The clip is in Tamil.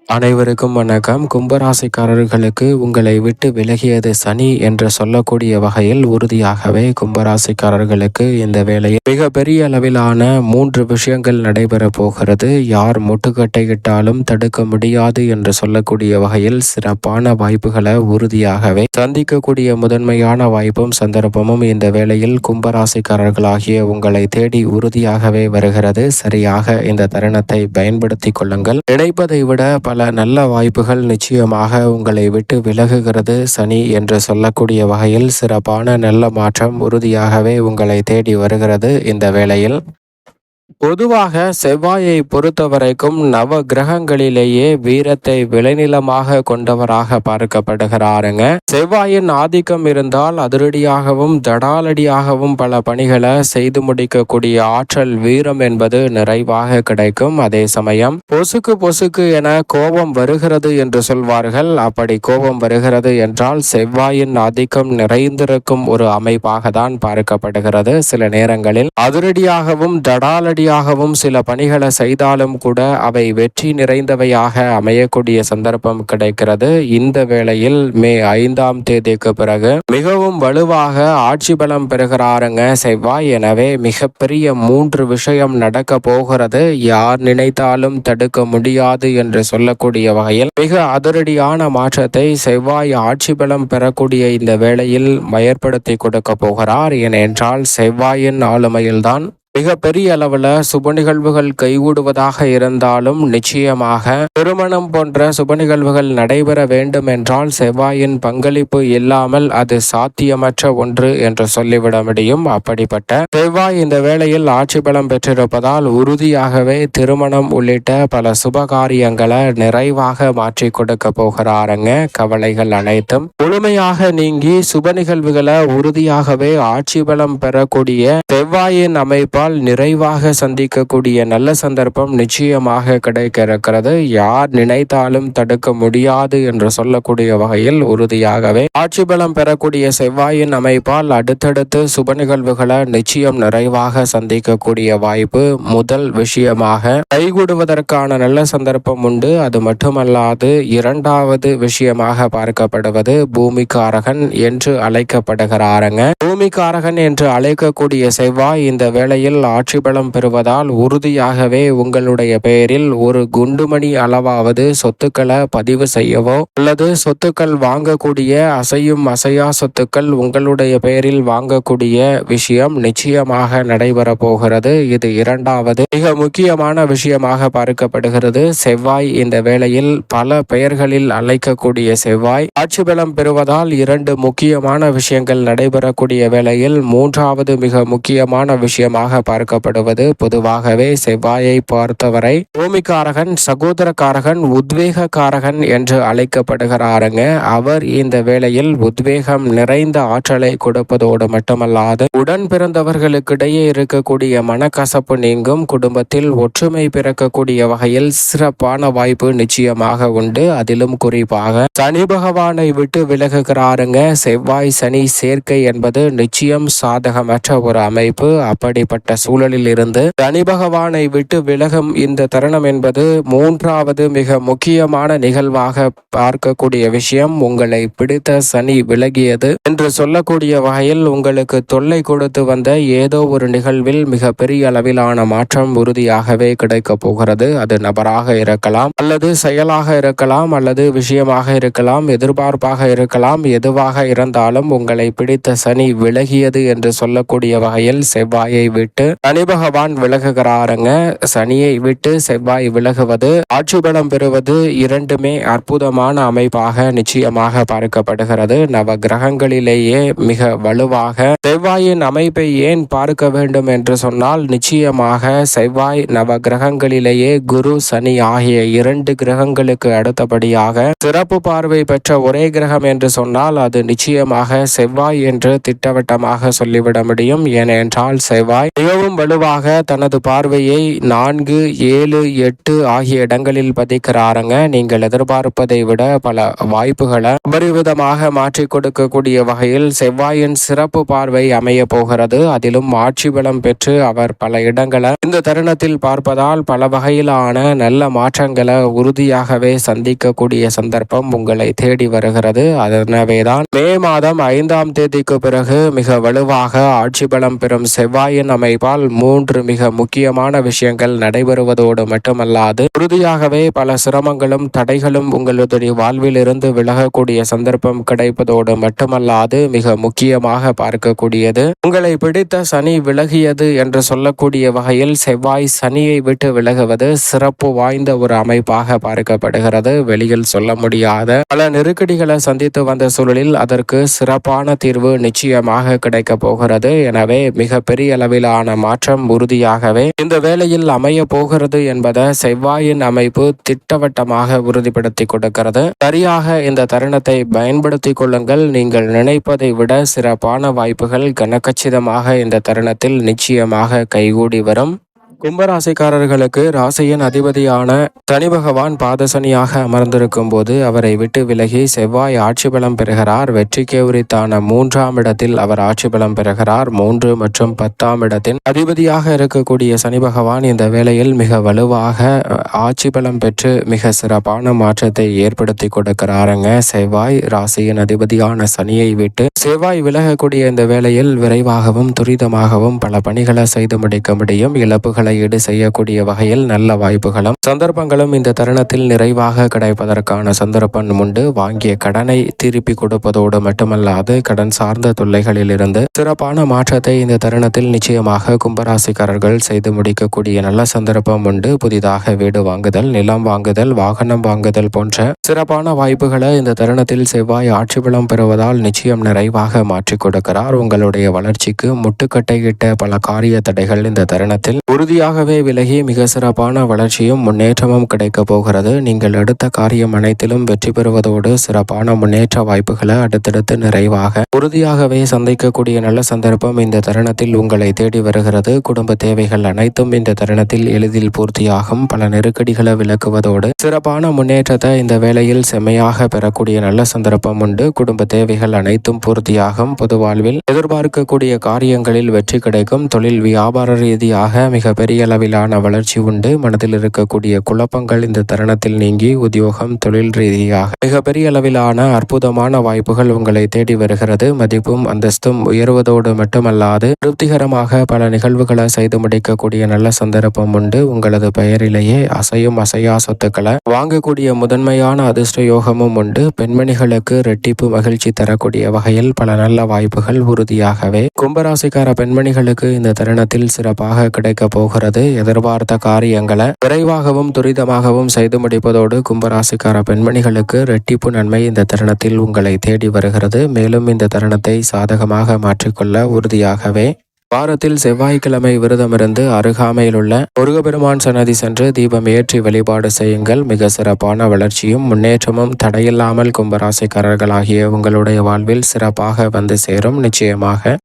அனைவருக்கும் வணக்கம். கும்பராசிக்காரர்களுக்கு உங்களை விட்டு விலகியது சனி என்று சொல்லக்கூடிய வகையில் உறுதியாகவே கும்பராசிக்காரர்களுக்கு இந்த வேளையில் மிக பெரிய அளவிலான 3 விஷயங்கள் நடைபெற போகிறது. யார் முட்டுக்கட்டையிட்டாலும் தடுக்க முடியாது என்று சொல்லக்கூடிய வகையில் சிறப்பான வாய்ப்புகளை உறுதியாகவே சந்திக்கக்கூடிய முதன்மையான வாய்ப்பும் சந்தர்ப்பமும் இந்த வேளையில் கும்பராசிக்காரர்களாகிய உங்களை தேடி உறுதியாகவே வருகிறது. சரியாக இந்த தருணத்தை பயன்படுத்திக் கொள்ளுங்கள். நினைப்பதை விட பல நல்ல வாய்ப்புகள் நிச்சயமாக உங்களை விட்டு விலகுகிறது. சனி என்று சொல்லக்கூடிய வகையில் சிறப்பான நல்ல மாற்றம் உறுதியாகவே உங்களை தேடி வருகிறது. இந்த வேளையில் பொதுவாக செவ்வாயை பொறுத்தவரைக்கும் நவ கிரகங்களிலேயே வீரத்தை விளைநிலமாக கொண்டவராக பார்க்கப்படுகிறாருங்க. செவ்வாயின் ஆதிக்கம் இருந்தால் அதிரடியாகவும் தடாலடியாகவும் பல பணிகளை செய்து முடிக்கக்கூடிய ஆற்றல் வீரம் என்பது நிறைவாக கிடைக்கும். அதே சமயம் பொசுக்கு பொசுக்கு என கோபம் வருகிறது என்று சொல்வார்கள். அப்படி கோபம் வருகிறது என்றால் செவ்வாயின் ஆதிக்கம் நிறைந்திருக்கும் ஒரு அமைப்பாக தான் பார்க்கப்படுகிறது. சில நேரங்களில் அதிரடியாகவும் தடாலடியாகவும் சில பணிகளை செய்தாலும் கூட அவை வெற்றி நிறைந்தவையாக அமையக்கூடிய சந்தர்ப்பம் கிடைக்கிறது. இந்த வேளையில் மே 5ஆம் தேதிக்கு பிறகு மிகவும் வலுவாக ஆட்சி பலம் பெறுகிறாருங்க செவ்வாய். எனவே மிகப்பெரிய 3 விஷயம் நடக்க போகிறது. யார் நினைத்தாலும் தடுக்க முடியாது என்று சொல்லக்கூடிய வகையில் மிக அதிரடியான மாற்றத்தை செவ்வாய் ஆட்சி பலம் பெறக்கூடிய இந்த வேளையில் ஏற்படுத்தி கொடுக்க போகிறார். ஏனென்றால் செவ்வாயின் ஆளுமையில்தான் மிக பெரிய அளவில் சுப நிகழ்வுகள் கைகூடுவதாக இருந்தாலும் நிச்சயமாக திருமணம் போன்ற சுப நிகழ்வுகள் நடைபெற வேண்டும் என்றால் செவ்வாயின் பங்களிப்பு இல்லாமல் அது சாத்தியமற்ற ஒன்று என்று சொல்லிவிட முடியும். அப்படிப்பட்ட செவ்வாய் இந்த வேளையில் ஆட்சி பலம் பெற்றிருப்பதால் உறுதியாகவே திருமணம் உள்ளிட்ட பல சுப காரியங்களை நிறைவாக மாற்றி கொடுக்க போகிறாருங்க. கவலைகள் அனைத்தும் முழுமையாக நீங்கி சுப நிகழ்வுகளை உறுதியாகவே ஆட்சி பலம் பெறக்கூடிய செவ்வாயின் அமைப்பால் நிறைவாக சந்திக்கக்கூடிய நல்ல சந்தர்ப்பம் நிச்சயமாக கிடைக்க இருக்கிறது. யார் நினைத்தாலும் தடுக்க முடியாது என்று சொல்லக்கூடிய வகையில் உறுதியாகவே ஆட்சி பலம் பெறக்கூடிய செவ்வாயின் அமைப்பால் அடுத்தடுத்து சுப நிகழ்வுகளை நிச்சயம் நிறைவாக சந்திக்கக்கூடிய வாய்ப்பு முதல் விஷயமாக கைகூடுவதற்கான நல்ல சந்தர்ப்பம் உண்டு. அது மட்டுமல்லாது இரண்டாவது விஷயமாக பார்க்கப்படுவது பூமிக்காரகன் என்று அழைக்கப்படுகிறாருங்க. பூமிக்காரகன் என்று அழைக்கக்கூடிய செவ்வாய் இந்த வேளையில் ஆட்சி பலம் பெறுவதால் உறுதியாகவே உங்களுடைய பெயரில் ஒரு குண்டுமணி அளவாவது சொத்துக்களை பதிவு செய்யவோ அல்லது சொத்துக்கள் வாங்கக்கூடிய அசையும் அசையா சொத்துக்கள் உங்களுடைய பெயரில் வாங்கக்கூடிய விஷயம் நிச்சயமாக நடைபெற போகிறது. இது இரண்டாவது மிக முக்கியமான விஷயமாக பார்க்கப்படுகிறது. செவ்வாய் இந்த வேளையில் பல பெயர்களில் அழைக்கக்கூடிய செவ்வாய் ஆட்சி பலம் பெறுவதால் 2 முக்கியமான விஷயங்கள் நடைபெறக்கூடிய வேளையில் மூன்றாவது மிக முக்கியமான விஷயமாக பார்க்கப்படுவது பொதுவாகவே செவ்வாயை பார்த்தவரை பூமிக்காரகன் சகோதரக்காரகன் உத்வேகக்காரகன் என்று அழைக்கப்படுகிறாருங்க. அவர் இந்த வேளையில் உத்வேகம் நிறைந்த ஆற்றலை கொடுப்பதோடு மட்டுமல்லாது உடன் பிறந்தவர்களுக்கிடையே இருக்கக்கூடிய மனக்கசப்பு நீங்கும். குடும்பத்தில் ஒற்றுமை பிறக்கக்கூடிய வகையில் சிறப்பான வாய்ப்பு நிச்சயமாக உண்டு. அதிலும் குறிப்பாக சனி பகவானை விட்டு விலகுகிறாருங்க. செவ்வாய் சனி சேர்க்கை என்பது நிச்சயம் சாதகமற்ற ஒரு அமைப்பு. அப்படிப்பட்ட சூழலில் இருந்து சனி பகவானை விட்டு விலகும் இந்த தருணம் என்பது மூன்றாவது மிக முக்கியமான நிகழ்வாக பார்க்கக்கூடிய விஷயம். உங்களை பிடித்த சனி விலகியது என்று சொல்லக்கூடிய வகையில் உங்களுக்கு தொல்லை கொடுத்து வந்த ஏதோ ஒரு நிகழ்வில் மிக பெரிய அளவிலான மாற்றம் உறுதியாகவே கிடைக்க போகிறது. அது நபராக இருக்கலாம் அல்லது செயலாக இருக்கலாம் அல்லது விஷயமாக இருக்கலாம் எதிர்பார்ப்பாக இருக்கலாம். எதுவாக இருந்தாலும் உங்களை பிடித்த சனி விலகியது என்று சொல்லக்கூடிய வகையில் செவ்வாயை விட்டு சனி பகவான் விலகுகிறாருங்க. சனியை விட்டு செவ்வாய் விலகுவது ஆட்சி பலம் பெறுவது இரண்டுமே அற்புதமான அமைப்பாக நிச்சயமாக பார்க்கப்படுகிறது. நவ கிரகங்களிலேயே மிக வலுவாக செவ்வாயின் அமைப்பை ஏன் பார்க்க வேண்டும் என்று சொன்னால் நிச்சயமாக செவ்வாய் நவ கிரகங்களிலேயே குரு சனி ஆகிய 2 கிரகங்களுக்கு அடுத்தபடியாக சிறப்பு பார்வை பெற்ற ஒரே கிரகம் என்று சொன்னால் அது நிச்சயமாக செவ்வாய் என்று திட்டவட்டமாக சொல்லிவிட முடியும். ஏனென்றால் செவ்வாய் மிகவும் வலுவாக தனது பார்வையை 4, 7, 8 ஆகிய இடங்களில் பதிக்கிறாருங்க. நீங்கள் எதிர்பார்ப்பதை விட பல வாய்ப்புகளை அபரிவிதமாக மாற்றி கொடுக்கக்கூடிய வகையில் செவ்வாயின் சிறப்பு பார்வை அமைய போகிறது. அதிலும் ஆட்சி பலம் பெற்று அவர் பல இடங்களை இந்த தருணத்தில் பார்ப்பதால் பல வகையிலான நல்ல மாற்றங்களை உறுதியாகவே சந்திக்கக்கூடிய சந்தர்ப்பம் உங்களை தேடி வருகிறது. அதனவேதான் மே மாதம் 5ஆம் தேதிக்கு பிறகு மிக வலுவாக ஆட்சி பலம் பெறும் செவ்வாயின் அமைப்பால் 3 மிக முக்கியமான விஷயங்கள் நடைபெறுவதோடு மட்டுமல்லாது உறுதியாகவே பல சிரமங்களும் தடைகளும் உங்களுடைய வாழ்வில் இருந்து விலகக்கூடிய சந்தர்ப்பம் கிடைப்பதோடு மட்டுமல்லாது மிக முக்கியமாக பார்க்கக்கூடியது உங்களை பிடித்த சனி விலகியது என்று சொல்லக்கூடிய வகையில் செவ்வாய் சனியை விட்டு விலகுவது சிறப்பு வாய்ந்த ஒரு அமைப்பாக பார்க்கப்படுகிறது. வெளியில் சொல்ல முடியாத பல நெருக்கடிகளை சந்தித்து வந்த சூழலில் அதற்கு சிறப்பான தீர்வு நிச்சயமாக கிடைக்க போகிறது. எனவே மிக பெரிய அளவிலான மாற்றம் உறுதியாகவே இந்த வேளையில் அமைய போகிறது என்பதை செவ்வாயின் அமைப்பு திட்டவட்டமாக உறுதிப்படுத்தி கொடுக்கிறது. சரியாக இந்த தருணத்தை பயன்படுத்திக் கொள்ளுங்கள். நீங்கள் நினைப்பதை விட சிறப்பான வாய்ப்புகள் கனகச்சிதமாக இந்த தருணத்தில் நிச்சயமாக கைகூடி வரும். கும்பராசிக்காரர்களுக்கு ராசியின் அதிபதியான சனி பகவான் பாதசனியாக அமர்ந்திருக்கும் போது அவரை விட்டு விலகி செவ்வாய் ஆட்சி பலம் பெறுகிறார். வெற்றிக்கு உரித்தான 3ஆம் இடத்தில் அவர் ஆட்சி பலம் பெறுகிறார். 3 மற்றும் 10ஆம் இடத்தின் அதிபதியாக இருக்கக்கூடிய சனி பகவான் இந்த வேளையில் மிக வலுவாக ஆட்சி பலம் பெற்று மிக சிறப்பான மாற்றத்தை ஏற்படுத்தி கொடுக்கிறாருங்க. செவ்வாய் ராசியின் அதிபதியான சனியை விட்டு செவ்வாய் விலகக்கூடிய இந்த வேளையில் விரைவாகவும் துரிதமாகவும் பல பணிகளை செய்து முடிக்க முடியும். இழப்புகளை ஈடு செய்யக்கூடிய வகையில் நல்ல வாய்ப்புகளும் சந்தர்ப்பங்களும் இந்த தருணத்தில் நிறைவாக கிடைப்பதற்கான சந்தர்ப்பம் உண்டு. வாங்கிய கடனை திருப்பி கொடுப்பதோடு மட்டுமல்லாது கடன் சார்ந்த தொல்லைகளில் இருந்து சிறப்பான மாற்றத்தை இந்த தருணத்தில் நிச்சயமாக கும்பராசிக்காரர்கள் செய்து முடிக்கக்கூடிய நல்ல சந்தர்ப்பம் உண்டு. புதிதாக வீடு வாங்குதல், நிலம் வாங்குதல், வாகனம் வாங்குதல் போன்ற சிறப்பான வாய்ப்புகளை இந்த தருணத்தில் செவ்வாய் ஆட்சி பலம் பெறுவதால் நிச்சயம் நிறைவாக மாற்றி கொடுக்கிறார். உங்களுடைய வளர்ச்சிக்கு முட்டுக்கட்டையிட்ட பல காரிய தடைகள் இந்த தருணத்தில் உறுதியாகவே விலகி மிக சிறப்பான வளர்ச்சியும் முன்னேற்றமும் கிடைக்க போகிறது. நீங்கள் எடுத்த காரியம் அனைத்திலும் வெற்றி பெறுவதோடு சிறப்பான முன்னேற்ற வாய்ப்புகளை அடுத்தடுத்து நிறைவாக உறுதியாகவே சந்திக்கக்கூடிய நல்ல சந்தர்ப்பம் இந்த தருணத்தில் உங்களை தேடி வருகிறது. குடும்ப தேவைகள் அனைத்தும் இந்த தருணத்தில் எளிதில் பூர்த்தியாகும். பல நெருக்கடிகளை விலக்குவதோடு சிறப்பான முன்னேற்றத்தை இந்த வேளையில் செம்மையாக பெறக்கூடிய நல்ல சந்தர்ப்பம் உண்டு. குடும்ப தேவைகள் அனைத்தும் பூர்த்தியாகும். பொது வாழ்வில் எதிர்பார்க்கக்கூடிய காரியங்களில் வெற்றி கிடைக்கும். தொழில் வியாபார ரீதியாக மிக பெரிய அளவிலான வளர்ச்சி உண்டு. மனதில் இருக்கக்கூடிய குழப்பங்கள் இந்த தருணத்தில் நீங்கி உத்தியோகம், தொழில் ரீதியாக மிக பெரிய அளவிலான அற்புதமான வாய்ப்புகள் உங்களை தேடி வருகிறது. மதிப்பும் அந்தஸ்தும் உயர்வதோடு மட்டுமல்லாது திருப்திகரமாக பல நிகழ்வுகளை செய்து முடிக்கக்கூடிய நல்ல சந்தர்ப்பம் உண்டு. உங்களது பெயரிலேயே அசையும் அசையா சொத்துக்களை வாங்கக்கூடிய முதன்மையான அதிர்ஷ்ட யோகமும் உண்டு. பெண்மணிகளுக்கு இரட்டிப்பு மகிழ்ச்சி தரக்கூடிய வகையில் பல நல்ல வாய்ப்புகள் உறுதியாகவே கும்பராசிக்கார பெண்மணிகளுக்கு இந்த தருணத்தில் சிறப்பாக கிடைக்க போகிறது. எதிர்பார்த்த காரியங்களை விரைவாகவும் துரிதமாகவும் செய்து முடிப்பதோடு கும்பராசிக்கார பெண்மணிகளுக்கு இரட்டிப்பு நன்மை இந்த தருணத்தில் உங்களை தேடி வருகிறது. மேலும் இந்த தருணத்தை சாதகமாக மாற்றிக்கொள்ள உறுதியாகவே வாரத்தில் செவ்வாய்க்கிழமை விரதமிருந்து அருகாமையில் உள்ள முருகப்பெருமான் சன்னதி சென்று தீபம் ஏற்றி வழிபாடு செய்யுங்கள். மிக சிறப்பான வளர்ச்சியும் முன்னேற்றமும் தடையில்லாமல் கும்பராசிக்காரர்களாகிய உங்களுடைய வாழ்வில் சிறப்பாக வந்து சேரும். நிச்சயமாக